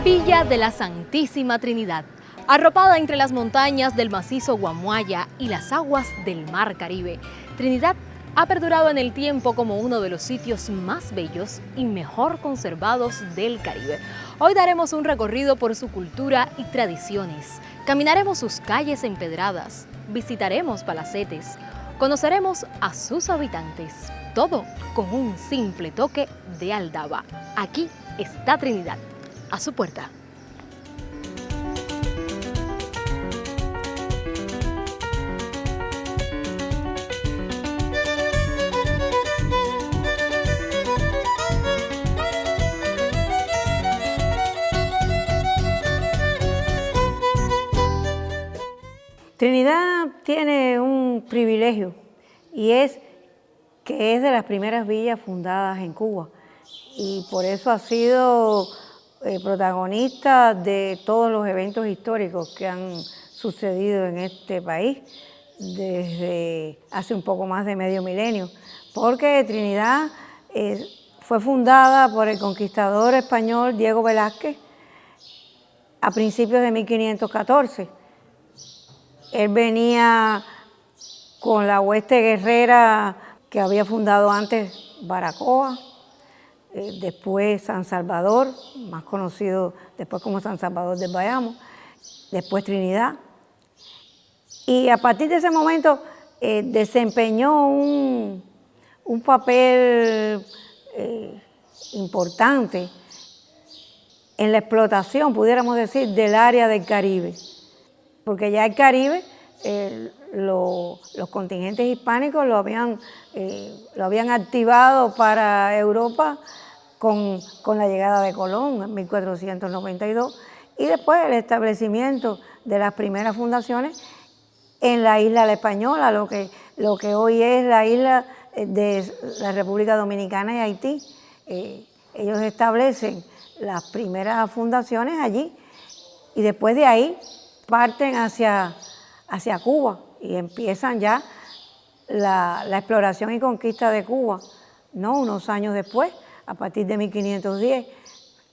Villa de la Santísima Trinidad, arropada entre las montañas del macizo Guamuaya y las aguas del Mar Caribe. Trinidad ha perdurado en el tiempo como uno de los sitios más bellos y mejor conservados del Caribe. Hoy daremos un recorrido por su cultura y tradiciones. Caminaremos sus calles empedradas, visitaremos palacetes, conoceremos a sus habitantes. Todo con un simple toque de aldaba. Aquí está Trinidad, a su puerta. Trinidad tiene un privilegio y es que es de las primeras villas fundadas en Cuba y por eso ha sido protagonista de todos los eventos históricos que han sucedido en este país desde hace un poco más de medio milenio, porque Trinidad fue fundada por el conquistador español Diego Velázquez a principios de 1514. Él venía con la hueste guerrera que había fundado antes Baracoa, después San Salvador, más conocido después como San Salvador del Bayamo, después Trinidad. Y a partir de ese momento desempeñó un papel importante en la explotación, pudiéramos decir, del área del Caribe. Porque ya el Caribe, los contingentes hispánicos lo habían activado para Europa con la llegada de Colón en 1492 y después el establecimiento de las primeras fundaciones en la isla La Española, lo que hoy es la isla de la República Dominicana y Haití. Ellos establecen las primeras fundaciones allí y después de ahí parten hacia Cuba y empiezan ya la exploración y conquista de Cuba, ¿no? Unos años después, a partir de 1510.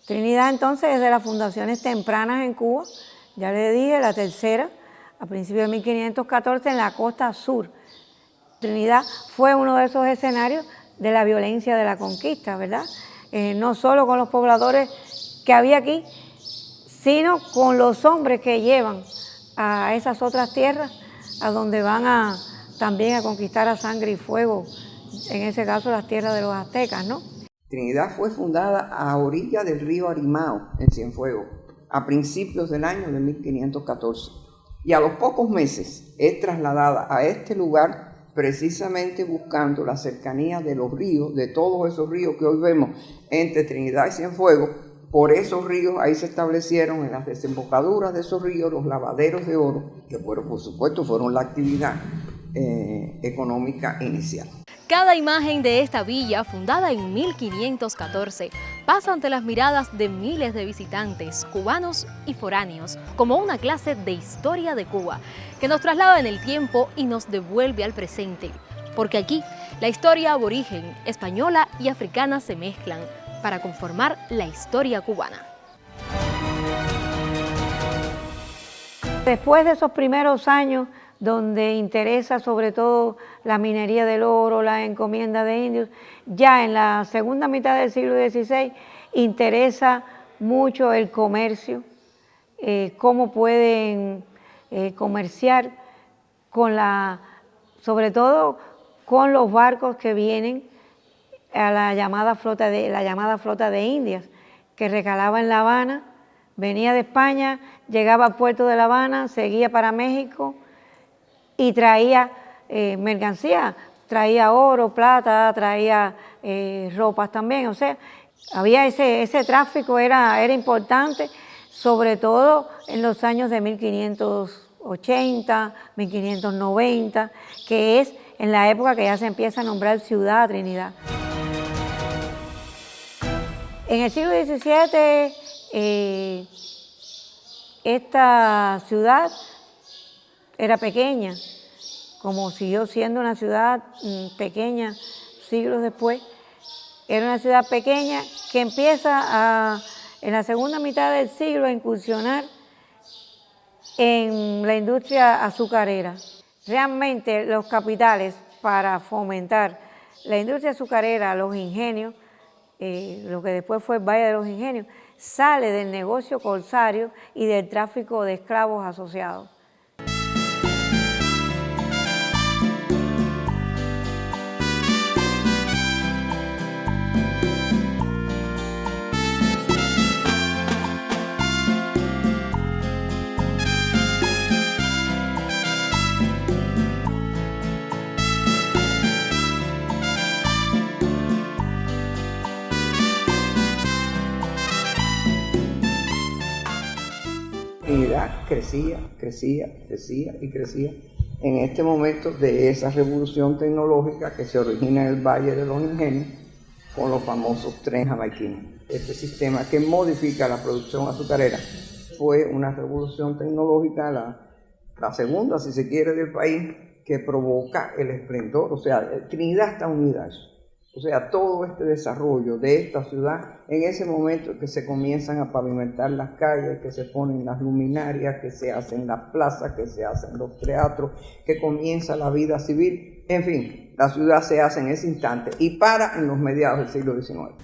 Trinidad entonces es de las fundaciones tempranas en Cuba, ya le dije, la tercera, a principios de 1514 en la costa sur. Trinidad fue uno de esos escenarios de la violencia de la conquista, ¿verdad? No solo con los pobladores que había aquí, sino con los hombres que llevan a esas otras tierras, a donde van también a conquistar a sangre y fuego, en ese caso las tierras de los aztecas, ¿no? Trinidad fue fundada a orilla del río Arimao, en Cienfuegos, a principios del año de 1514. Y a los pocos meses es trasladada a este lugar precisamente buscando la cercanía de los ríos, de todos esos ríos que hoy vemos entre Trinidad y Cienfuegos. Por esos ríos, ahí se establecieron en las desembocaduras de esos ríos los lavaderos de oro, que fueron, por supuesto, fueron la actividad económica inicial. Cada imagen de esta villa, fundada en 1514, pasa ante las miradas de miles de visitantes, cubanos y foráneos, como una clase de historia de Cuba, que nos traslada en el tiempo y nos devuelve al presente. Porque aquí, la historia aborigen, española y africana se mezclan, para conformar la historia cubana. Después de esos primeros años, donde interesa sobre todo la minería del oro, la encomienda de indios, ya en la segunda mitad del siglo XVI interesa mucho el comercio, cómo pueden comerciar sobre todo con los barcos que vienen a la llamada flota de Indias, que recalaba en La Habana, venía de España, llegaba al puerto de La Habana, seguía para México y traía mercancía, traía oro, plata, traía ropas también. O sea, había ese tráfico, era importante, sobre todo en los años de 1580, 1590, que es en la época que ya se empieza a nombrar ciudad Trinidad. En el siglo XVII, esta ciudad era pequeña, como siguió siendo una ciudad pequeña siglos después. Era una ciudad pequeña que empieza en la segunda mitad del siglo a incursionar en la industria azucarera. Realmente los capitales para fomentar la industria azucarera, los ingenios, lo que después fue el Valle de los Ingenios, sale del negocio corsario y del tráfico de esclavos asociados. Trinidad crecía, crecía, crecía y crecía en este momento de esa revolución tecnológica que se origina en el Valle de los Ingenios con los famosos trenes jamaiquinos. Este sistema que modifica la producción azucarera fue una revolución tecnológica, la segunda, si se quiere, del país, que provoca el esplendor. O sea, Trinidad está unida a eso. O sea, todo este desarrollo de esta ciudad, en ese momento que se comienzan a pavimentar las calles, que se ponen las luminarias, que se hacen las plazas, que se hacen los teatros, que comienza la vida civil, en fin, la ciudad se hace en ese instante y para en los mediados del siglo XIX.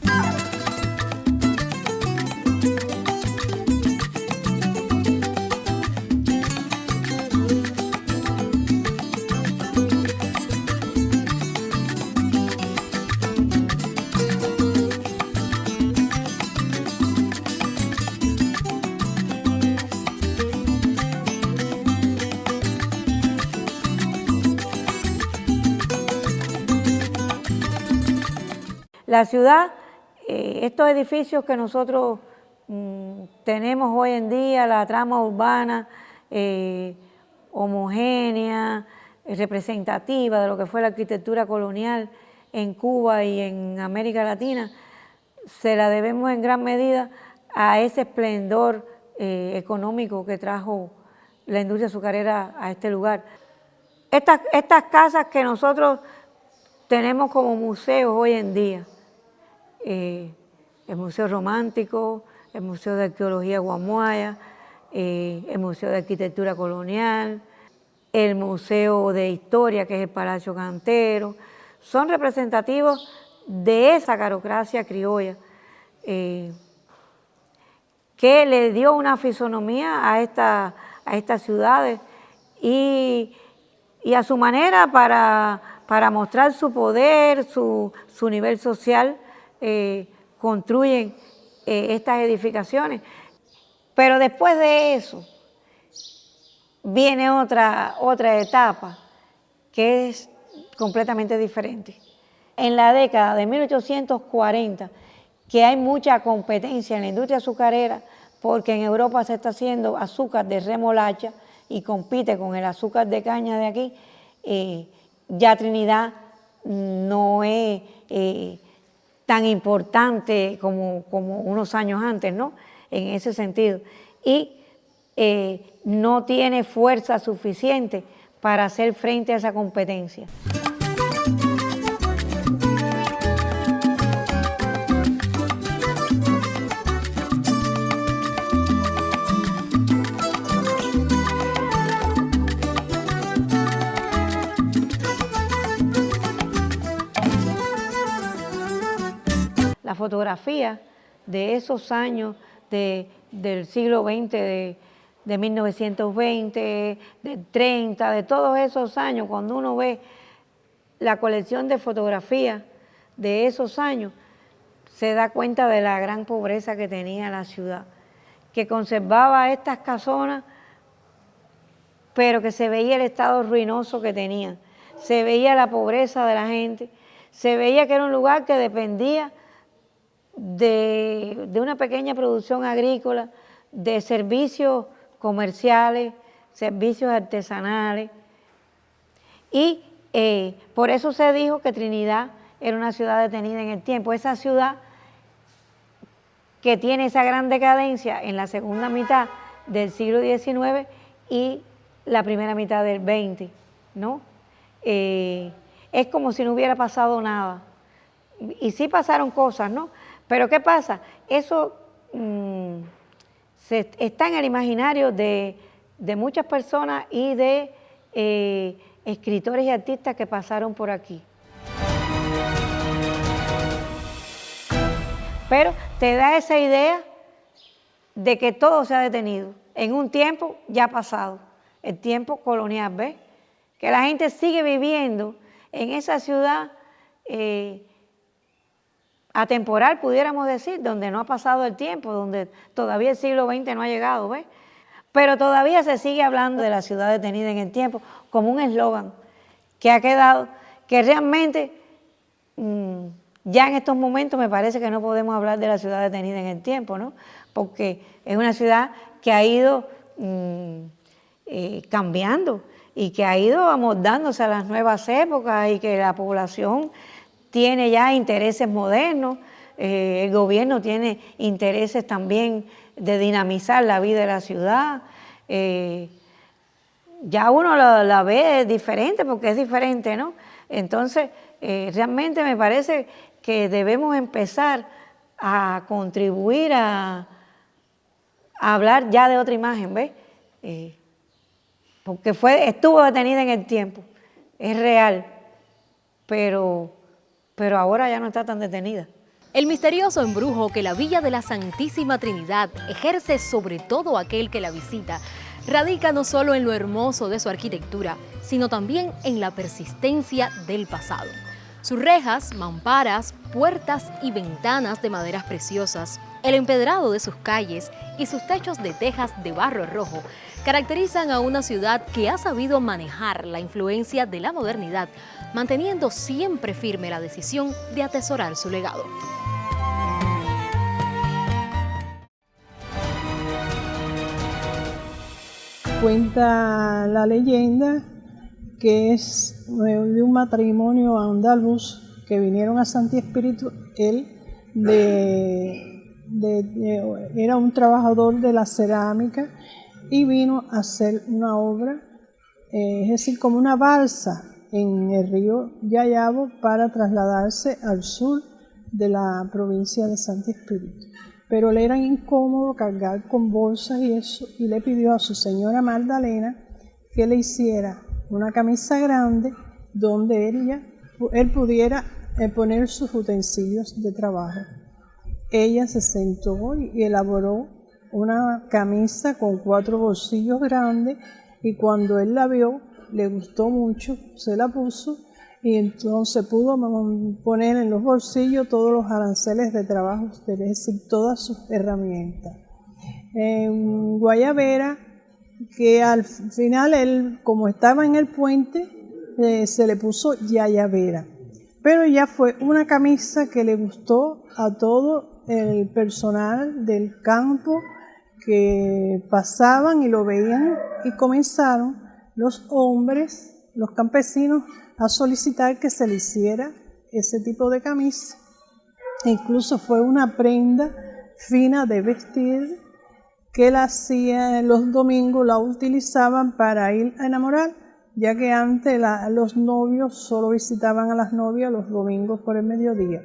La ciudad, estos edificios que nosotros tenemos hoy en día, la trama urbana homogénea, representativa de lo que fue la arquitectura colonial en Cuba y en América Latina, se la debemos en gran medida a ese esplendor económico que trajo la industria azucarera a este lugar. Estas casas que nosotros tenemos como museos hoy en día, el Museo Romántico, el Museo de Arqueología Guamuaya, el Museo de Arquitectura Colonial, el Museo de Historia, que es el Palacio Cantero, son representativos de esa carocracia criolla que le dio una fisonomía a estas ciudades y a su manera para mostrar su poder, su nivel social, construyen estas edificaciones. Pero después de eso viene otra etapa que es completamente diferente. En la década de 1840, que hay mucha competencia en la industria azucarera, porque en Europa se está haciendo azúcar de remolacha y compite con el azúcar de caña de aquí, ya Trinidad no es tan importante como unos años antes, ¿no? En ese sentido. Y no tiene fuerza suficiente para hacer frente a esa competencia. La fotografía de esos años del siglo XX, de 1920, del 30, de todos esos años, cuando uno ve la colección de fotografías de esos años, se da cuenta de la gran pobreza que tenía la ciudad, que conservaba estas casonas, pero que se veía el estado ruinoso que tenían, se veía la pobreza de la gente, se veía que era un lugar que dependía de una pequeña producción agrícola, de servicios comerciales, servicios artesanales, y por eso se dijo que Trinidad era una ciudad detenida en el tiempo, esa ciudad que tiene esa gran decadencia en la segunda mitad del siglo XIX y la primera mitad del XX, ¿no? Es como si no hubiera pasado nada, y sí pasaron cosas, ¿no? Pero ¿qué pasa? Eso está en el imaginario de muchas personas y de escritores y artistas que pasaron por aquí. Pero te da esa idea de que todo se ha detenido en un tiempo ya pasado, el tiempo colonial, ¿ves? Que la gente sigue viviendo en esa ciudad atemporal, pudiéramos decir, donde no ha pasado el tiempo, donde todavía el siglo XX no ha llegado, ¿ves? Pero todavía se sigue hablando de la ciudad detenida en el tiempo como un eslogan que ha quedado, que realmente ya en estos momentos me parece que no podemos hablar de la ciudad detenida en el tiempo, ¿no? Porque es una ciudad que ha ido cambiando y que ha ido amoldándose a las nuevas épocas y que la población tiene ya intereses modernos, el gobierno tiene intereses también de dinamizar la vida de la ciudad. Ya uno la ve diferente porque es diferente, ¿no? Entonces, realmente me parece que debemos empezar a contribuir a hablar ya de otra imagen, ¿ves? Porque estuvo detenida en el tiempo, es real, pero ahora ya no está tan detenida. El misterioso embrujo que la Villa de la Santísima Trinidad ejerce sobre todo aquel que la visita radica no solo en lo hermoso de su arquitectura, sino también en la persistencia del pasado. Sus rejas, mamparas, puertas y ventanas de maderas preciosas, el empedrado de sus calles y sus techos de tejas de barro rojo caracterizan a una ciudad que ha sabido manejar la influencia de la modernidad, manteniendo siempre firme la decisión de atesorar su legado. Cuenta la leyenda que es de un matrimonio andaluz que vinieron a Santi Espíritu. Él era un trabajador de la cerámica y vino a hacer una obra, es decir, como una balsa en el río Yayabo para trasladarse al sur de la provincia de Santi Espíritu. Pero le era incómodo cargar con bolsas y eso, y le pidió a su señora Magdalena que le hiciera una camisa grande donde él pudiera poner sus utensilios de trabajo. Ella se sentó y elaboró una camisa con 4 bolsillos grandes, y cuando él la vio, le gustó mucho, se la puso y entonces pudo poner en los bolsillos todos los aranceles de trabajo, es decir, todas sus herramientas. En Guayabera, que al final él, como estaba en el puente, se le puso Yayavera, pero ya fue una camisa que le gustó a todo el personal del campo que pasaban y lo veían, y comenzaron los hombres, los campesinos, a solicitar que se le hiciera ese tipo de camisa. Incluso fue una prenda fina de vestir que la hacían los domingos, la utilizaban para ir a enamorar, ya que antes los novios solo visitaban a las novias los domingos por el mediodía.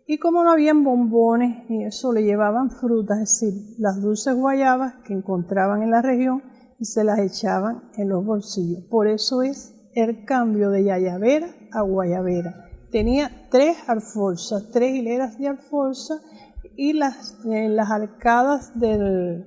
Y como no habían bombones y eso, le llevaban frutas, es decir, las dulces guayabas que encontraban en la región, y se las echaban en los bolsillos. Por eso es el cambio de Yayavera a Guayabera. Tenía 3 alforzas, 3 hileras de alforza, y las arcadas del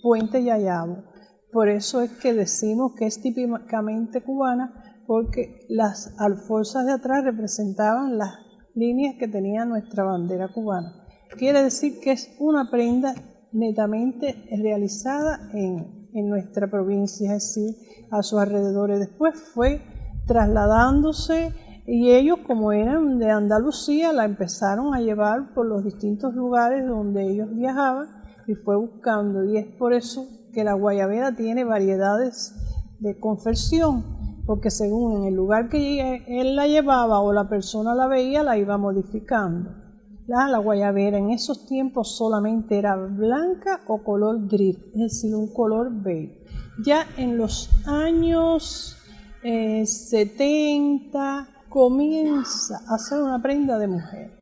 puente Yayabo. Por eso es que decimos que es típicamente cubana, porque las alforzas de atrás representaban las líneas que tenía nuestra bandera cubana. Quiere decir que es una prenda netamente realizada en nuestra provincia, es decir, a sus alrededores. Después fue trasladándose, y ellos, como eran de Andalucía, la empezaron a llevar por los distintos lugares donde ellos viajaban, y fue buscando, y es por eso que la guayabera tiene variedades de confección, porque según en el lugar que él la llevaba o la persona la veía, la iba modificando. La guayabera en esos tiempos solamente era blanca o color gris, es decir, un color beige. Ya en los años 70 comienza a ser una prenda de mujer.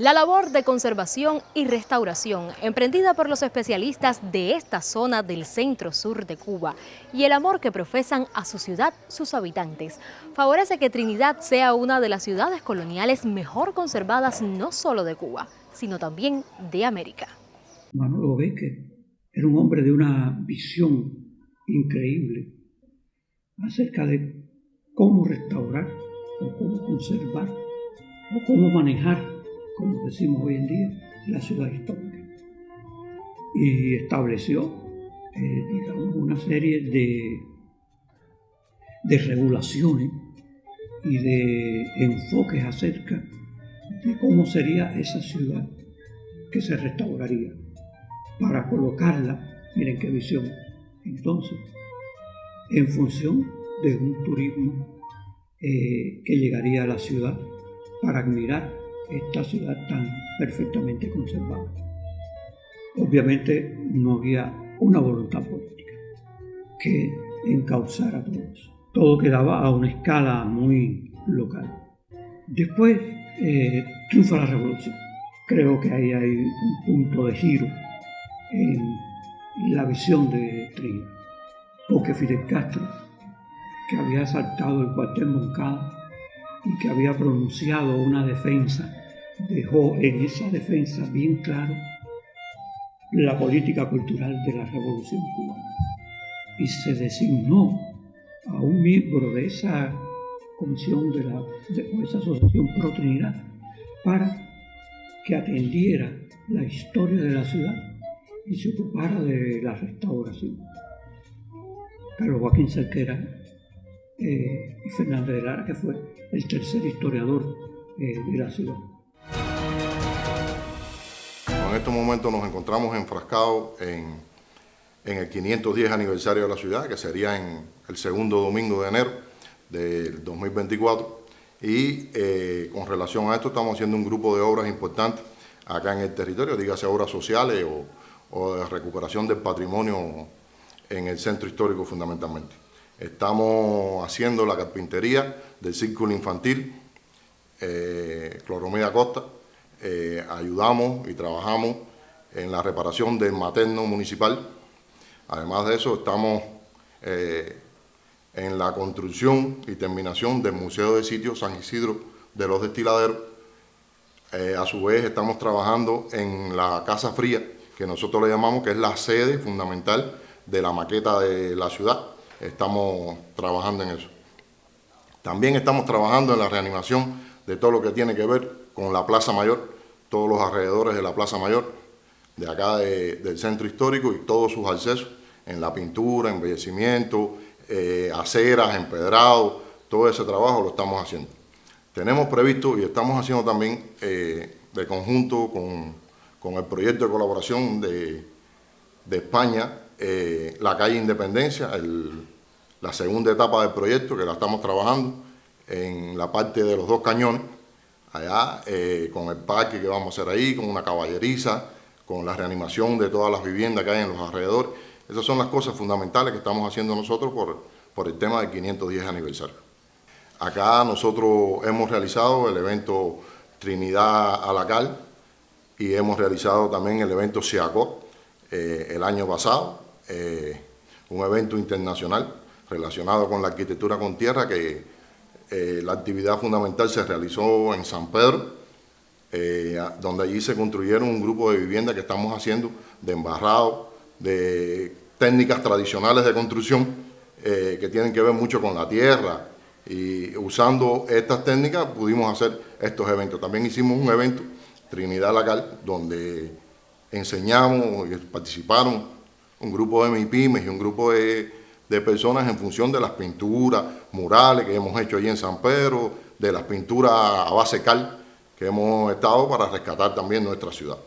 La labor de conservación y restauración, emprendida por los especialistas de esta zona del centro-sur de Cuba, y el amor que profesan a su ciudad sus habitantes, favorece que Trinidad sea una de las ciudades coloniales mejor conservadas no solo de Cuba, sino también de América. Manolo Vázquez era un hombre de una visión increíble acerca de cómo restaurar o cómo conservar o cómo manejar, como decimos hoy en día, la ciudad histórica. Y estableció, digamos, una serie de regulaciones y de enfoques acerca de cómo sería esa ciudad que se restauraría para colocarla, miren qué visión, entonces, en función de un turismo que llegaría a la ciudad para admirar esta ciudad tan perfectamente conservada. Obviamente no había una voluntad política que encauzara todo eso. Todo quedaba a una escala muy local. Después triunfa la revolución. Creo que ahí hay un punto de giro en la visión de Trinidad. Porque Fidel Castro, que había asaltado el cuartel Moncada y que había pronunciado una defensa, dejó en esa defensa bien claro la política cultural de la Revolución Cubana. Y se designó a un miembro de esa comisión, de esa asociación Pro Trinidad, para que atendiera la historia de la ciudad y se ocupara de la restauración. Carlos Joaquín Cerquera y Fernández de Lara, que fue el tercer historiador de la ciudad. En estos momentos nos encontramos enfrascados en el 510 aniversario de la ciudad, que sería en el segundo domingo de enero del 2024. Y con relación a esto estamos haciendo un grupo de obras importantes acá en el territorio, dígase obras sociales o de recuperación del patrimonio en el centro histórico fundamentalmente. Estamos haciendo la carpintería del círculo infantil, Cloromida Costa. Ayudamos y trabajamos en la reparación del materno municipal. Además de eso, estamos en la construcción y terminación del Museo de Sitios San Isidro de los Destiladeros. A su vez, estamos trabajando en la Casa Fría, que nosotros le llamamos, que es la sede fundamental de la maqueta de la ciudad. Estamos trabajando en eso. También estamos trabajando en la reanimación de todo lo que tiene que ver con la Plaza Mayor, todos los alrededores de la Plaza Mayor, de acá del centro histórico y todos sus accesos, en la pintura, embellecimiento, aceras, empedrado, todo ese trabajo lo estamos haciendo. Tenemos previsto y estamos haciendo también de conjunto con el proyecto de colaboración de España, la calle Independencia, la segunda etapa del proyecto, que la estamos trabajando en la parte de los dos cañones, allá con el parque que vamos a hacer ahí, con una caballeriza, con la reanimación de todas las viviendas que hay en los alrededores. Esas son las cosas fundamentales que estamos haciendo nosotros por el tema del 510 aniversario. Acá nosotros hemos realizado el evento Trinidad a la Cal y hemos realizado también el evento SEACOP el año pasado, un evento internacional relacionado con la arquitectura con tierra que la actividad fundamental se realizó en San Pedro, donde allí se construyeron un grupo de viviendas que estamos haciendo de embarrado, de técnicas tradicionales de construcción que tienen que ver mucho con la tierra, y usando estas técnicas pudimos hacer estos eventos. También hicimos un evento, Trinidad Lacal, donde enseñamos y participaron un grupo de MIPYMES y un grupo de personas en función de las pinturas murales que hemos hecho allí en San Pedro, de las pinturas a base cal que hemos estado para rescatar también nuestra ciudad.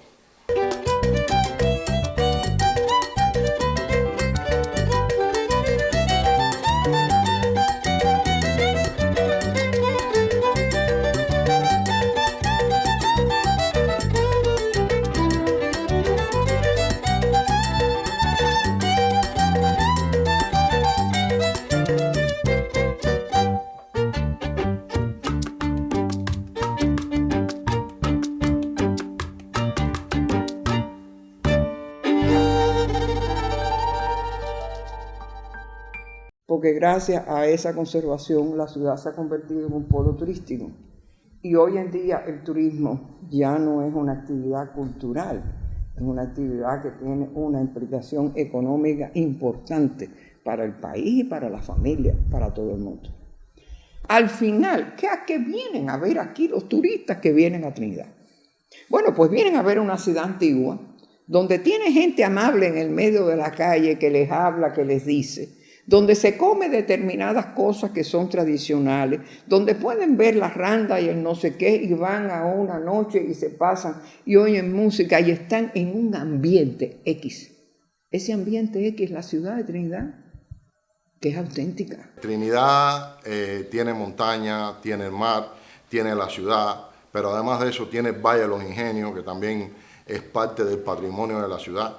porque gracias a esa conservación la ciudad se ha convertido en un polo turístico. Y hoy en día el turismo ya no es una actividad cultural, es una actividad que tiene una implicación económica importante para el país y para la familia, para todo el mundo. Al final, ¿a qué vienen a ver aquí los turistas que vienen a Trinidad? Bueno, pues vienen a ver una ciudad antigua, donde tiene gente amable en el medio de la calle que les habla, que les dice, donde se come determinadas cosas que son tradicionales, donde pueden ver la randa y el no sé qué, y van a una noche y se pasan y oyen música y están en un ambiente X. Ese ambiente X es la ciudad de Trinidad, que es auténtica. Trinidad tiene montaña, tiene el mar, tiene la ciudad, pero además de eso tiene el Valle de los Ingenios, que también es parte del patrimonio de la ciudad.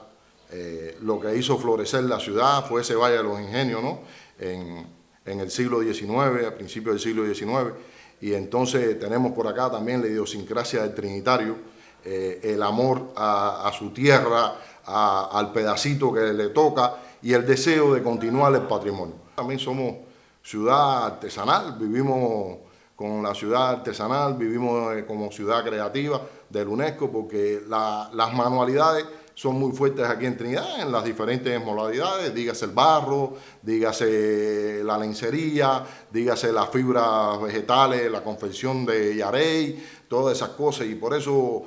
Lo que hizo florecer la ciudad fue ese Valle de los Ingenios, ¿no? En el siglo XIX, a principios del siglo XIX, y entonces tenemos por acá también la idiosincrasia del trinitario, el amor a su tierra, al pedacito que le toca y el deseo de continuar el patrimonio. También somos ciudad artesanal, vivimos con la ciudad artesanal, vivimos como ciudad creativa del UNESCO, porque las manualidades son muy fuertes aquí en Trinidad, en las diferentes modalidades, dígase el barro, dígase la lencería, dígase las fibras vegetales, la confección de yarey, todas esas cosas, y por eso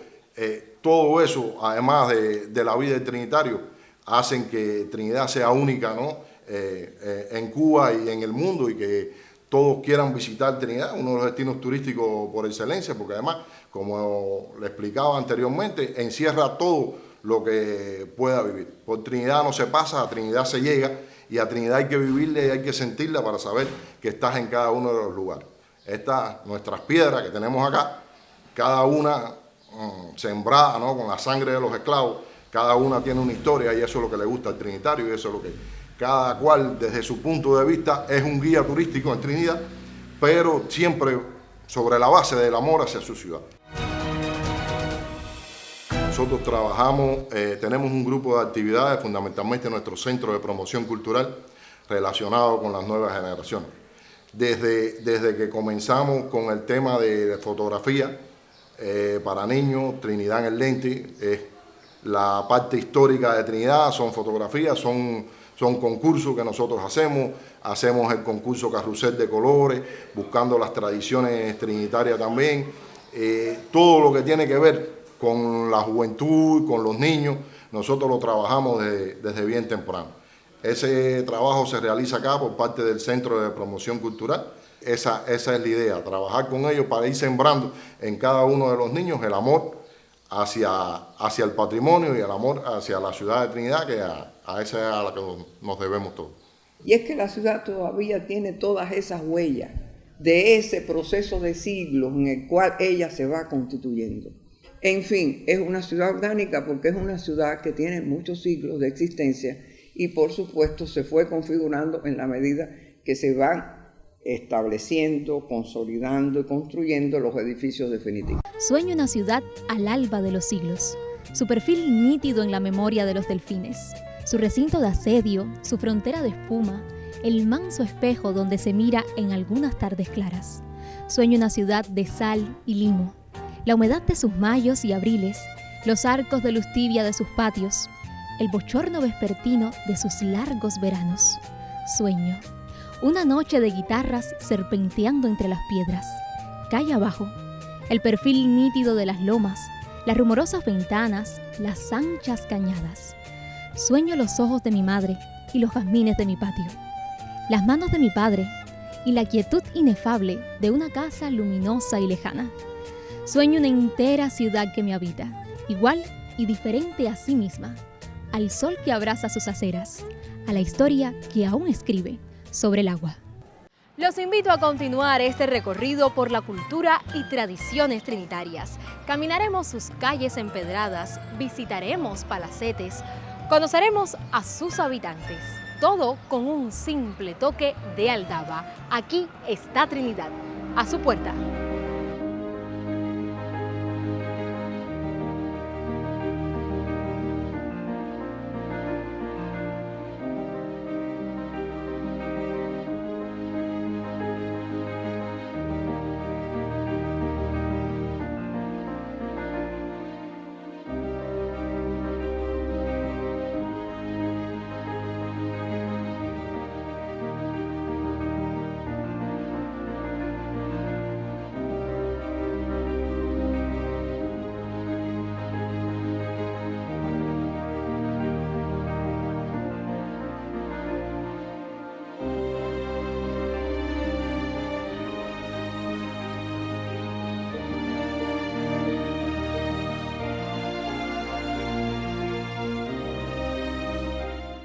todo eso, además de la vida del trinitario, hacen que Trinidad sea única, ¿no? En Cuba y en el mundo, y que todos quieran visitar Trinidad, uno de los destinos turísticos por excelencia, porque además, como le explicaba anteriormente, encierra todo lo que pueda vivir. Por Trinidad no se pasa, a Trinidad se llega, y a Trinidad hay que vivirla y hay que sentirla para saber que estás en cada uno de los lugares. Estas, nuestras piedras que tenemos acá, cada una sembrada, ¿no?, con la sangre de los esclavos, cada una tiene una historia, y eso es lo que le gusta al trinitario, y eso es lo que cada cual desde su punto de vista es un guía turístico en Trinidad, pero siempre sobre la base del amor hacia su ciudad. Nosotros trabajamos, tenemos un grupo de actividades, fundamentalmente en nuestro centro de promoción cultural, relacionado con las nuevas generaciones. Desde que comenzamos con el tema de fotografía para niños, Trinidad en el lente, es la parte histórica de Trinidad, son fotografías, son concursos que nosotros hacemos el concurso Carrusel de Colores, buscando las tradiciones trinitarias también, todo lo que tiene que ver con la juventud, con los niños, nosotros lo trabajamos desde bien temprano. Ese trabajo se realiza acá por parte del Centro de Promoción Cultural. Esa es la idea, trabajar con ellos para ir sembrando en cada uno de los niños el amor hacia el patrimonio y el amor hacia la ciudad de Trinidad, que a esa es a la que nos debemos todos. Y es que la ciudad todavía tiene todas esas huellas de ese proceso de siglos en el cual ella se va constituyendo. En fin, es una ciudad orgánica porque es una ciudad que tiene muchos siglos de existencia y por supuesto se fue configurando en la medida que se van estableciendo, consolidando y construyendo los edificios definitivos. Sueño una ciudad al alba de los siglos, su perfil nítido en la memoria de los delfines, su recinto de asedio, su frontera de espuma, el manso espejo donde se mira en algunas tardes claras. Sueño una ciudad de sal y limo, la humedad de sus mayos y abriles, los arcos de luz tibia de sus patios, el bochorno vespertino de sus largos veranos. Sueño una noche de guitarras serpenteando entre las piedras. Calle abajo, el perfil nítido de las lomas, las rumorosas ventanas, las anchas cañadas. Sueño los ojos de mi madre y los jazmines de mi patio, las manos de mi padre y la quietud inefable de una casa luminosa y lejana. Sueño una entera ciudad que me habita, igual y diferente a sí misma, al sol que abraza sus aceras, a la historia que aún escribe sobre el agua. Los invito a continuar este recorrido por la cultura y tradiciones trinitarias. Caminaremos sus calles empedradas, visitaremos palacetes, conoceremos a sus habitantes. Todo con un simple toque de aldaba. Aquí está Trinidad, a su puerta.